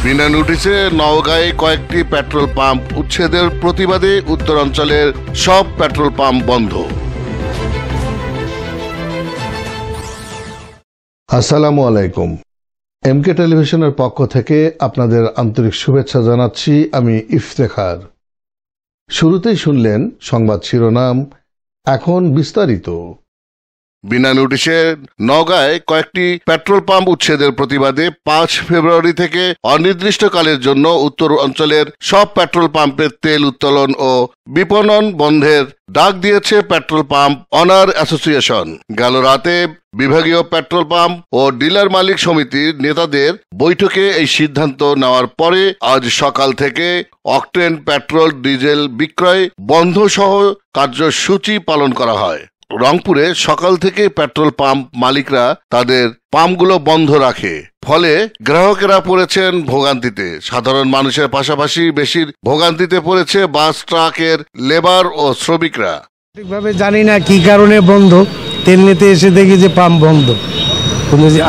বিনা নোটিশে নওগাঁয় কয়েকটি petrol pump উচ্ছেদের প্রতিবাদে উত্তরাঞ্চলের সব পেট্রোল পাম্প বন্ধ। আসসালামু আলাইকুম। এমকে টেলিভিশনের পক্ষ থেকে আপনাদের আন্তরিক শুভেচ্ছা জানাচ্ছি আমি ইফতেখার। শুরুতেই শুনলেন সংবাদ শিরোনাম, এখন বিস্তারিত। বিনা নোটিশে নওগাঁয় কয়েকটি পেট্রোল পাম্প উচ্ছেদের প্রতিবাদে 5 ফেব্রুয়ারি থেকে অনির্দিষ্টকালের জন্য উত্তর অঞ্চলের সব পেট্রোল পাম্পের তেল উত্তোলন ও বিপণন বন্ধের ডাক দিয়েছে পেট্রোল পাম্প অনার অ্যাসোসিয়েশন। গেল রাতে বিভাগীয় পেট্রোল পাম্প ও ডিলার মালিক সমিতির নেতাদের বৈঠকে এই সিদ্ধান্ত নেওয়ার পরে আজ সকাল থেকে অকটেন পেট্রোল ডিজেল বিক্রয় বন্ধ সহ কার্যসূচি পালন করা হয়। রংপুরে সকাল থেকে পেট্রোল পাম্প মালিকরা তাদের পাম্পগুলো বন্ধ রাখে, ফলে গ্রাহকেরা পড়েছেন ভোগান্তিতে। সাধারণ মানুষের পাশাপাশি বেশি ভোগান্তিতে পড়েছে বাস ট্রাকের লেবার ও শ্রমিকরা। ঠিকভাবে জানি না কি কারণে বন্ধ, তেল নিতে এসে দেখি যে পাম্প বন্ধ,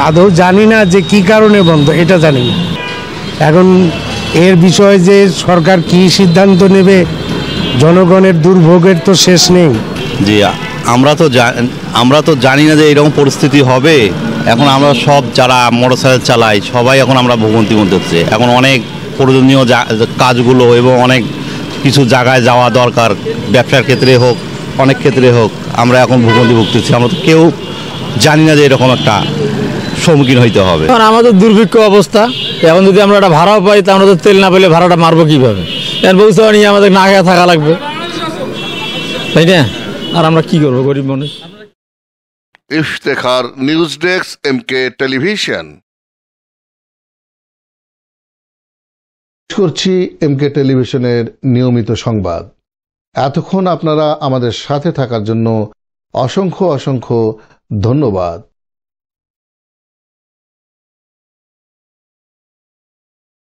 আদৌ জানি না যে কি কারণে বন্ধ, এটা জানি না। এখন এর বিষয়ে যে সরকার কি সিদ্ধান্ত নেবে, জনগণের দুর্ভোগের তো শেষ নেই। জি, আমরা তো জানি না যে এরকম পরিস্থিতি হবে। এখন আমরা সব যারা মোটরসাইকেল চালাই সবাই এখন আমরা ভোগান্তির মধ্যে হচ্ছে। এখন অনেক প্রয়োজনীয় কাজগুলো এবং অনেক কিছু জায়গায় যাওয়া দরকার, ব্যবসার ক্ষেত্রে হোক অনেক ক্ষেত্রে হোক, আমরা এখন ভোগান্তি ভুগতেছি। আমরা তো কেউ জানি না যে এরকম একটা সম্মুখীন হইতে হবে। এখন আমাদের দুর্ভিক্ষ অবস্থা, এখন যদি আমরা একটা ভাড়াও পাই তা আমরা তো তেল না পেলে ভাড়াটা মারবো কীভাবে? এখন ব্যবস্থা নিয়ে আমাদের না খেয়ে থাকা লাগবে, তাই না? আর আমরা কি করবো গরিব মানুষ। Iftekhar, news desk, MK television. করছি এমকে টেলিভিশনের নিয়মিত সংবাদ। এতক্ষণ আপনারা আমাদের সাথে থাকার জন্য অসংখ্য ধন্যবাদ।